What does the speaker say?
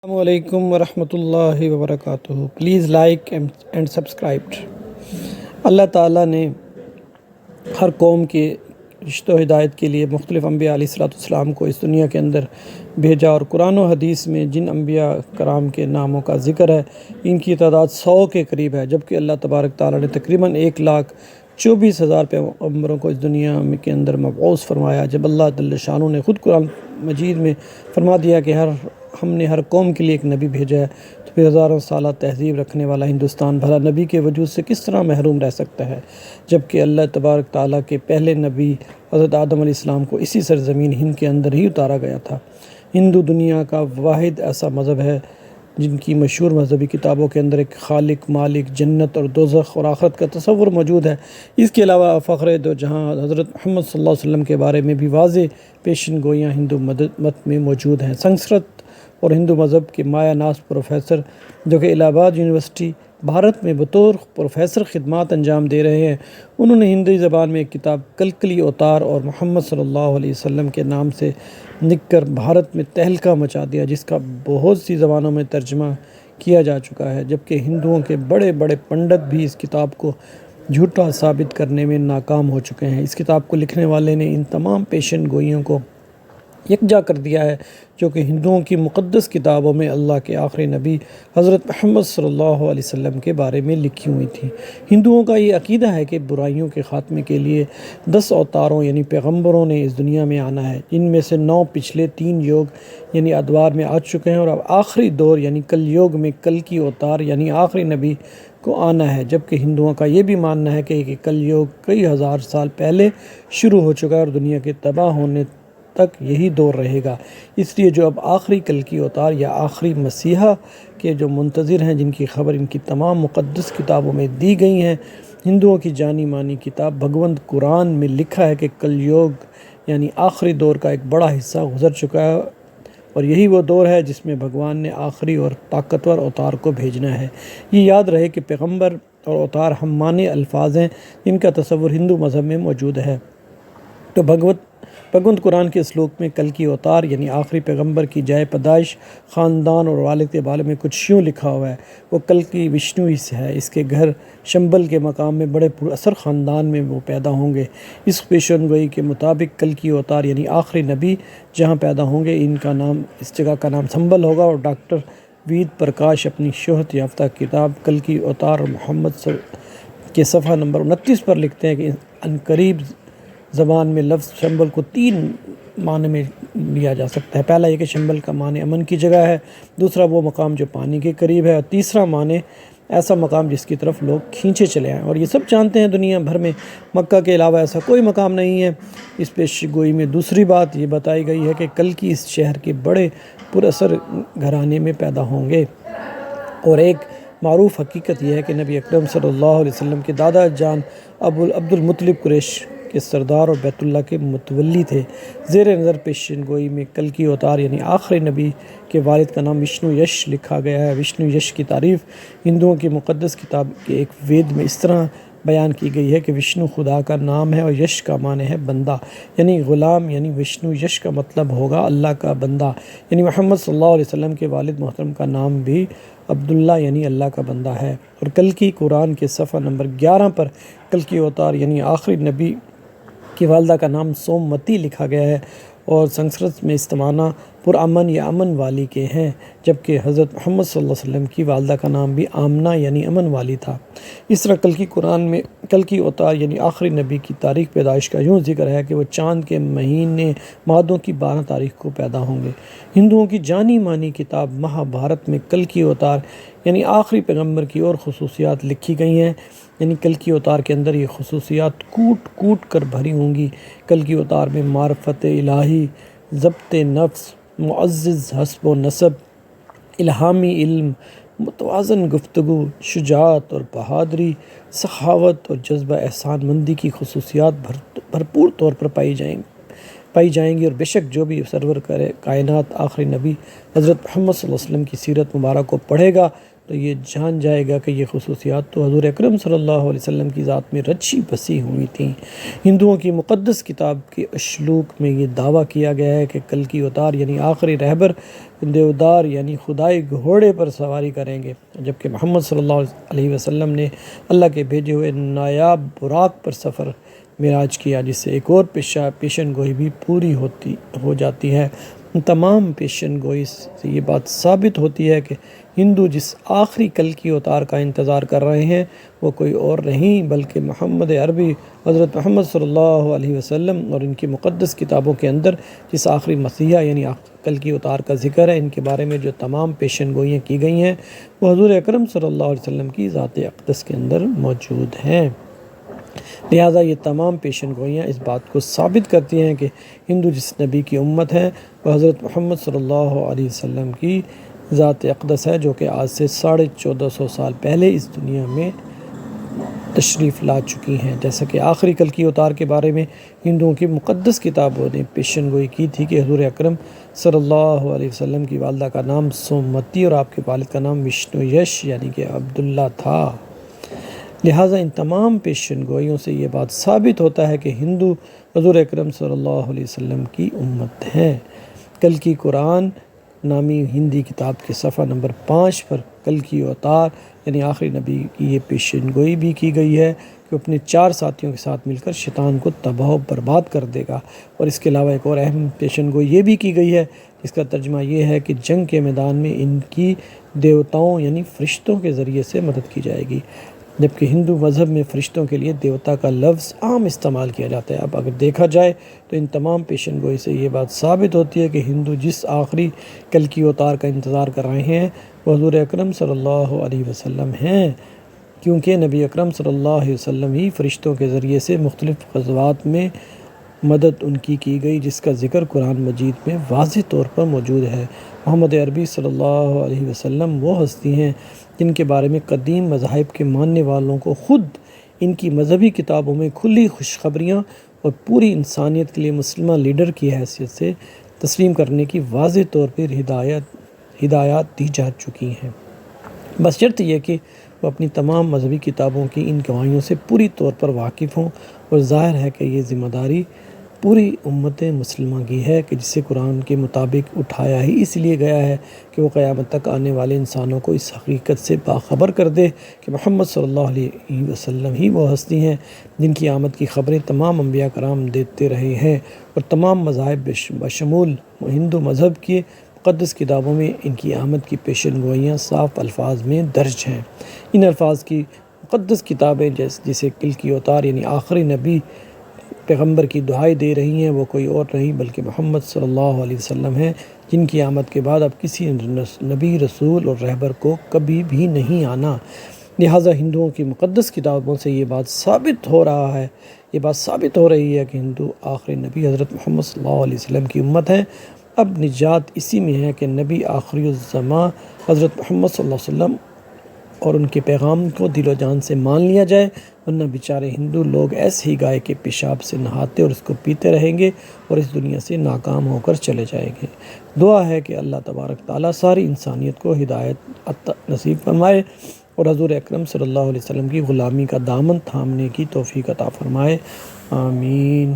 السلام علیکم ورحمۃ اللہ وبرکاتہ۔ Please like and subscribe. Allah تعالیٰ نے ہر قوم کے رشتہ و ہدایت کے لیے مختلف انبیاء علیہ الصلوۃ والسلام کو اس دنیا کے اندر بھیجا، اور قرآن و حدیث میں جن انبیاء کرام کے ناموں کا ذکر ہے ان کی تعداد 100 کے قریب ہے، جبکہ اللہ تبارک تعالیٰ نے تقریباً 1,24,000 پیغمبروں کو اس دنیا کے اندر مبعوث فرمایا۔ جب اللہ جل شانہ نے خود قرآن مجید میں فرما دیا کہ ہم نے ہر قوم کے لیے ایک نبی بھیجا ہے، تو پھر ہزاروں سالہ تہذیب رکھنے والا ہندوستان بھلا نبی کے وجود سے کس طرح محروم رہ سکتا ہے، جبکہ اللہ تبارک تعالیٰ کے پہلے نبی حضرت آدم علیہ السلام کو اسی سرزمین ہند کے اندر ہی اتارا گیا تھا۔ ہندو دنیا کا واحد ایسا مذہب ہے جن کی مشہور مذہبی کتابوں کے اندر ایک خالق، مالک، جنت اور دوزخ اور آخرت کا تصور موجود ہے۔ اس کے علاوہ فخر دو جہاں حضرت محمد صلی اللہ علیہ وسلم کے بارے میں بھی واضح پیشن گوئیاں ہندو مت میں موجود ہیں۔ سنسکرت اور ہندو مذہب کے مایا ناز پروفیسر، جو کہ الہ آباد یونیورسٹی بھارت میں بطور پروفیسر خدمات انجام دے رہے ہیں، انہوں نے ہندی زبان میں ایک کتاب کلکلی اوتار اور محمد صلی اللہ علیہ وسلم کے نام سے لکھ کر بھارت میں تہلکہ مچا دیا، جس کا بہت سی زبانوں میں ترجمہ کیا جا چکا ہے، جبکہ ہندوؤں کے بڑے بڑے پنڈت بھی اس کتاب کو جھوٹا ثابت کرنے میں ناکام ہو چکے ہیں۔ اس کتاب کو لکھنے والے نے ان تمام پیشن گوئیوں کو یکجا کر دیا ہے جو کہ ہندوؤں کی مقدس کتابوں میں اللہ کے آخری نبی حضرت محمد صلی اللہ علیہ وسلم کے بارے میں لکھی ہوئی تھیں۔ ہندوؤں کا یہ عقیدہ ہے کہ برائیوں کے خاتمے کے لیے 10 اوتاروں یعنی پیغمبروں نے اس دنیا میں آنا ہے، جن میں سے 9 پچھلے 3 یوگ یعنی ادوار میں آ چکے ہیں، اور اب آخری دور یعنی کل یوگ میں کل کی اوتار یعنی آخری نبی کو آنا ہے، جبکہ ہندوؤں کا یہ بھی ماننا ہے کہ کل یوگ کئی ہزار سال پہلے شروع ہو چکا ہے اور دنیا کے تباہ ہونے تک یہی دور رہے گا۔ اس لیے جو اب آخری کل کی اوتار یا آخری مسیحا کے جو منتظر ہیں، جن کی خبر ان کی تمام مقدس کتابوں میں دی گئی ہیں، ہندوؤں کی جانی مانی کتاب بھگوت قرآن میں لکھا ہے کہ کل یوگ یعنی آخری دور کا ایک بڑا حصہ گزر چکا ہے، اور یہی وہ دور ہے جس میں بھگوان نے آخری اور طاقتور اوتار کو بھیجنا ہے۔ یہ یاد رہے کہ پیغمبر اور اوتار ہم معنی الفاظ ہیں جن کا تصور ہندو مذہب میں موجود ہے۔ تو بھگوت قرآن کے اسلوب میں کل کی اوتار یعنی آخری پیغمبر کی جائے پیدائش، خاندان اور والد کے بارے میں کچھ یوں لکھا ہوا ہے: وہ کل کی وشنو ہی سے ہے، اس کے گھر شمبل کے مقام میں بڑے پر اثر خاندان میں وہ پیدا ہوں گے۔ اس پیشن گوئی کے مطابق کل کی اوتار یعنی آخری نبی جہاں پیدا ہوں گے اس جگہ کا نام سنبل ہوگا، اور ڈاکٹر وید پرکاش اپنی شہرت یافتہ کتاب کل کی اوتار اور محمد کے صفحہ نمبر 29 پر لکھتے ہیں کہ عنقریب زبان میں لفظ شمبل کو 3 معنی میں لیا جا سکتا ہے۔ پہلا یہ کہ شمبل کا معنی امن کی جگہ ہے، دوسرا وہ مقام جو پانی کے قریب ہے، اور تیسرا معنی ایسا مقام جس کی طرف لوگ کھینچے چلے آئیں، اور یہ سب جانتے ہیں دنیا بھر میں مکہ کے علاوہ ایسا کوئی مقام نہیں ہے۔ اس پیش گوئی میں دوسری بات یہ بتائی گئی ہے کہ کل کی اس شہر کے بڑے پر اثر گھرانے میں پیدا ہوں گے، اور ایک معروف حقیقت یہ ہے کہ نبی اکرم صلی اللہ علیہ وسلم کے دادا جان عبد المطلب قریش کے سردار اور بیت اللہ کے متولی تھے۔ زیر نظر پیشن گوئی میں کل کی اوتار یعنی آخری نبی کے والد کا نام وشنو یش لکھا گیا ہے۔ وشنو یش کی تعریف ہندوؤں کی مقدس کتاب کے ایک وید میں اس طرح بیان کی گئی ہے کہ وشنو خدا کا نام ہے اور یش کا معنی ہے بندہ یعنی غلام، یعنی وشنو یش کا مطلب ہوگا اللہ کا بندہ، یعنی محمد صلی اللہ علیہ وسلم کے والد محترم کا نام بھی عبداللہ یعنی اللہ کا بندہ ہے۔ اور کل کی قرآن کے صفحہ نمبر 11 پر کل کی اوتار یعنی آخری نبی کی والدہ کا نام سومتی لکھا گیا ہے، اور سنسکرت میں اس معنی پرامن یا امن والی کے ہیں، جبکہ حضرت محمد صلی اللہ علیہ وسلم کی والدہ کا نام بھی آمنہ یعنی امن والی تھا۔ اس طرح کل کی قرآن میں کل کی اوتار یعنی آخری نبی کی تاریخ پیدائش کا یوں ذکر ہے کہ وہ چاند کے مہینے مادوں کی 12 تاریخ کو پیدا ہوں گے۔ ہندوؤں کی جانی مانی کتاب مہابھارت میں کل کی اوتار یعنی آخری پیغمبر کی اور خصوصیات لکھی گئی ہیں، یعنی کل کی اوتار کے اندر یہ خصوصیات کوٹ کوٹ کر بھری ہوں گی۔ کل کی اوتار میں معرفت الہی، ضبط نفس، معزز حسب و نسب، الہامی علم، متوازن گفتگو، شجاعت اور بہادری، سخاوت اور جذبہ احسان مندی کی خصوصیات بھرپور طور پر پائی جائیں گی۔ پائی جائیں گی، اور بے شک جو بھی سرور کرے کائنات آخری نبی حضرت محمد صلی اللہ علیہ وسلم کی سیرت مبارک کو پڑھے گا تو یہ جان جائے گا کہ یہ خصوصیات تو حضور اکرم صلی اللہ علیہ وسلم کی ذات میں رچی بسی ہوئی تھیں۔ ہندوؤں کی مقدس کتاب کے اشلوک میں یہ دعویٰ کیا گیا ہے کہ کلکی اوتار یعنی آخری رہبر دیودار یعنی خدائی گھوڑے پر سواری کریں گے، جبکہ محمد صلی اللہ علیہ وسلم نے اللہ کے بھیجے ہوئے نایاب براق پر سفر معراج کیا، جس سے ایک اور پیشن گوئی بھی پوری ہو جاتی ہے۔ ان تمام پیشن گوئی سے یہ بات ثابت ہوتی ہے کہ ہندو جس آخری کلکی اوتار کا انتظار کر رہے ہیں وہ کوئی اور نہیں بلکہ محمد عربی حضرت محمد صلی اللہ علیہ وسلم، اور ان کی مقدس کتابوں کے اندر جس آخری مسیحا یعنی کلکی اوتار کا ذکر ہے، ان کے بارے میں جو تمام پیشن گوئیاں کی گئی ہیں وہ حضور اکرم صلی اللہ علیہ وسلم کی ذات اقدس کے اندر موجود ہیں۔ لہٰذا یہ تمام پیشن گوئیاں اس بات کو ثابت کرتی ہیں کہ ہندو جس نبی کی امت ہے وہ حضرت محمد صلی اللہ علیہ وسلم کی ذات اقدس ہے، جو کہ آج سے 1450 سال پہلے اس دنیا میں تشریف لا چکی ہیں۔ جیسا کہ آخری کلکی اوتار کے بارے میں ہندوؤں کی مقدس کتابوں نے پیشن گوئی کی تھی کہ حضور اکرم صلی اللہ علیہ وسلم کی والدہ کا نام سومتی اور آپ کے والد کا نام وشنو یش یعنی کہ عبداللہ تھا۔ لہٰذا ان تمام پیشن گوئیوں سے یہ بات ثابت ہوتا ہے کہ ہندو حضور اکرم صلی اللہ علیہ وسلم کی امت ہیں۔ کلکی قرآن نامی ہندی کتاب کے صفحہ نمبر 5 پر کلکی اوتار یعنی آخری نبی کی یہ پیشن گوئی بھی کی گئی ہے کہ اپنے 4 ساتھیوں کے ساتھ مل کر شیطان کو تباہ و برباد کر دے گا، اور اس کے علاوہ ایک اور اہم پیشن گوئی یہ بھی کی گئی ہے جس کا ترجمہ یہ ہے کہ جنگ کے میدان میں ان کی دیوتاؤں یعنی فرشتوں کے ذریعے سے مدد کی جائے گی، جبکہ ہندو مذہب میں فرشتوں کے لیے دیوتا کا لفظ عام استعمال کیا جاتا ہے۔ اب اگر دیکھا جائے تو ان تمام پیشن گوئی سے یہ بات ثابت ہوتی ہے کہ ہندو جس آخری کلکی اوتار کا انتظار کر رہے ہیں وہ حضور اکرم صلی اللہ علیہ وسلم ہیں، کیونکہ نبی اکرم صلی اللہ علیہ وسلم ہی فرشتوں کے ذریعے سے مختلف غزوات میں مدد ان کی گئی، جس کا ذکر قرآن مجید میں واضح طور پر موجود ہے۔ محمد عربی صلی اللہ علیہ وسلم وہ ہستی ہیں جن کے بارے میں قدیم مذاہب کے ماننے والوں کو خود ان کی مذہبی کتابوں میں کھلی خوشخبریاں اور پوری انسانیت کے لیے مسلمہ لیڈر کی حیثیت سے تسلیم کرنے کی واضح طور پر ہدایات دی جا چکی ہیں، بس شرط یہ کہ وہ اپنی تمام مذہبی کتابوں کی ان گواہیوں سے پوری طور پر واقف ہوں، اور ظاہر ہے کہ یہ ذمہ داری پوری امت مسلمہ کی ہے کہ جسے قرآن کے مطابق اٹھایا ہی اس لیے گیا ہے کہ وہ قیامت تک آنے والے انسانوں کو اس حقیقت سے باخبر کر دے کہ محمد صلی اللہ علیہ وسلم ہی وہ ہستی ہیں جن کی آمد کی خبریں تمام انبیاء کرام دیتے رہے ہیں، اور تمام مذاہب بشمول ہندو مذہب کے مقدس کتابوں میں ان کی آمد کی پیشن گوئیاں صاف الفاظ میں درج ہیں۔ ان الفاظ کی مقدس کتابیں جسے کلکی اوتار یعنی آخری نبی پیغمبر کی دعائیں دے رہی ہیں وہ کوئی اور نہیں بلکہ محمد صلی اللہ علیہ وسلم ہیں، جن کی آمد کے بعد اب کسی نبی رسول اور رہبر کو کبھی بھی نہیں آنا۔ لہٰذا ہندوؤں کی مقدس کتابوں سے یہ بات ثابت ہو رہی ہے کہ ہندو آخری نبی حضرت محمد صلی اللہ علیہ وسلم کی امت ہیں۔ اب نجات اسی میں ہے کہ نبی آخری الزماں حضرت محمد صلی اللہ علیہ وسلم اور ان کے پیغام کو دل و جان سے مان لیا جائے، ورنہ بیچارے ہندو لوگ ایسے ہی گائے کے پیشاب سے نہاتے اور اس کو پیتے رہیں گے اور اس دنیا سے ناکام ہو کر چلے جائیں گے۔ دعا ہے کہ اللہ تبارک تعالیٰ ساری انسانیت کو ہدایت نصیب فرمائے اور حضور اکرم صلی اللہ علیہ وسلم کی غلامی کا دامن تھامنے کی توفیق عطا فرمائے، آمین۔